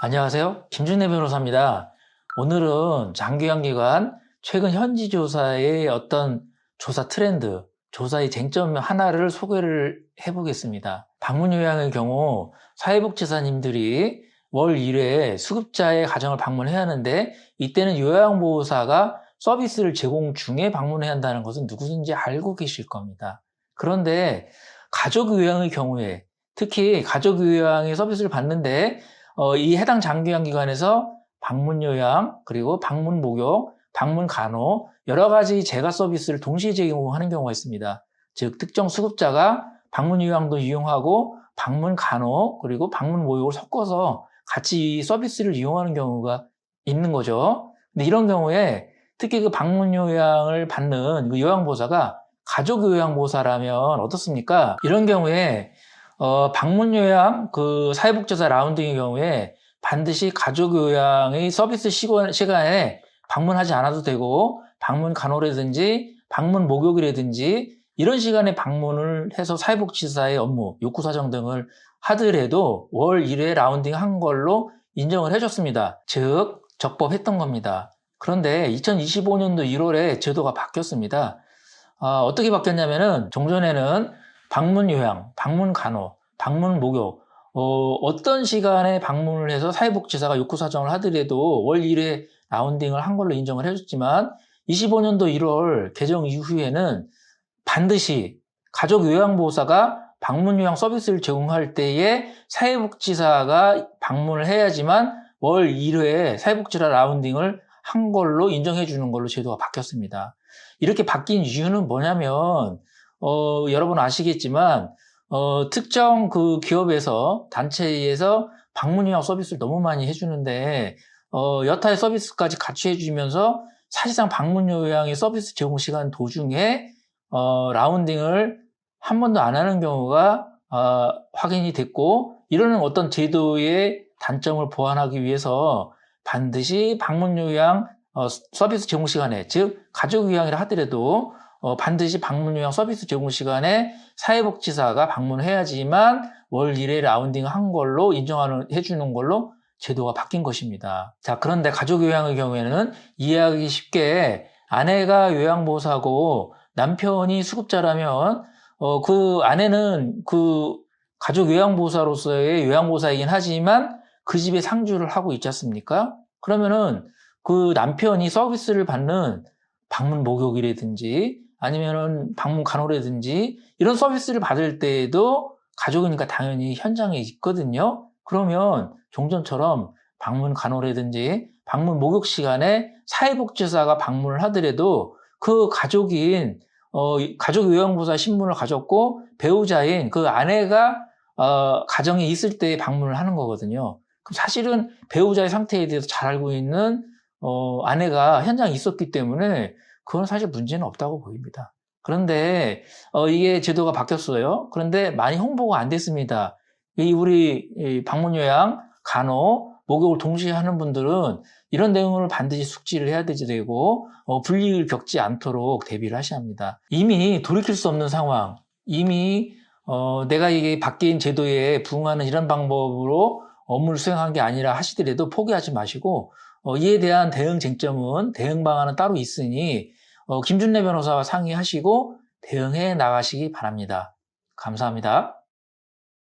안녕하세요. 김준래 변호사입니다. 오늘은 장기간기관 최근 현지 조사의 어떤 조사 트렌드, 조사의 쟁점 하나를 소개를 해보겠습니다. 방문 요양의 경우 사회복지사님들이 월 1회 수급자의 가정을 방문해야 하는데 이때는 요양보호사가 서비스를 제공 중에 방문해야 한다는 것은 누구든지 알고 계실 겁니다. 그런데 가족요양의 경우에 특히 가족요양의 서비스를 받는데 이 해당 장기요양기관에서 방문요양, 그리고 방문목욕, 방문간호 여러 가지 재가 서비스를 동시에 제공하는 경우가 있습니다. 즉 특정 수급자가 방문요양도 이용하고 방문간호 그리고 방문목욕을 섞어서 같이 이 서비스를 이용하는 경우가 있는 거죠. 근데 이런 경우에 특히 그 방문요양을 받는 그 요양보호사가 가족요양보호사라면 어떻습니까? 이런 경우에 방문요양, 그 사회복지사 라운딩의 경우에 반드시 가족요양의 서비스 시간에 방문하지 않아도 되고, 방문 간호라든지, 방문 목욕이라든지, 이런 시간에 방문을 해서 사회복지사의 업무, 욕구사정 등을 하더라도 월 1회 라운딩 한 걸로 인정을 해줬습니다. 즉, 적법했던 겁니다. 그런데 2025년도 1월에 제도가 바뀌었습니다. 어떻게 바뀌었냐면은, 종전에는 방문 요양, 방문 간호, 방문 목욕, 어떤 시간에 방문을 해서 사회복지사가 욕구 사정을 하더라도 월 1회 라운딩을 한 걸로 인정을 해줬지만 25년도 1월 개정 이후에는 반드시 가족요양보호사가 방문요양 서비스를 제공할 때에 사회복지사가 방문을 해야지만 월 1회 사회복지사 라운딩을 한 걸로 인정해 주는 걸로 제도가 바뀌었습니다. 이렇게 바뀐 이유는 뭐냐면 여러분 아시겠지만 특정 그 기업에서 단체에서 방문요양 서비스를 너무 많이 해주는데 여타의 서비스까지 같이 해주면서 사실상 방문요양의 서비스 제공 시간 도중에 라운딩을 한 번도 안 하는 경우가 확인이 됐고, 이러는 어떤 제도의 단점을 보완하기 위해서 반드시 방문요양 서비스 제공 시간에, 즉 가족요양이라 하더라도 반드시 방문요양 서비스 제공 시간에 사회복지사가 방문해야지만 월 1회 라운딩 한 걸로 해주는 걸로 제도가 바뀐 것입니다. 자, 그런데 가족요양의 경우에는 이해하기 쉽게 아내가 요양보호사고 남편이 수급자라면 그 아내는 그 가족요양보호사로서의 요양보호사이긴 하지만 그 집에 상주를 하고 있지 않습니까? 그러면은 그 남편이 서비스를 받는 방문 목욕이라든지 아니면은 방문 간호라든지 이런 서비스를 받을 때에도 가족이니까 당연히 현장에 있거든요. 그러면 종전처럼 방문 간호라든지 방문 목욕 시간에 사회복지사가 방문을 하더라도 그 가족인 가족요양보호사 신분을 가졌고 배우자인 그 아내가 가정에 있을 때 방문을 하는 거거든요. 그럼 사실은 배우자의 상태에 대해서 잘 알고 있는 아내가 현장에 있었기 때문에 그건 사실 문제는 없다고 보입니다. 그런데 이게 제도가 바뀌었어요. 그런데 많이 홍보가 안 됐습니다. 우리 방문요양, 간호, 목욕을 동시에 하는 분들은 이런 내용을 반드시 숙지를 해야 되고 불이익을 겪지 않도록 대비를 하셔야 합니다. 이미 돌이킬 수 없는 상황, 이미 내가 이게 바뀐 제도에 부응하는 이런 방법으로 업무를 수행한 게 아니라 하시더라도 포기하지 마시고 이에 대한 대응 쟁점은 대응 방안은 따로 있으니 김준래 변호사와 상의하시고 대응해 나가시기 바랍니다. 감사합니다.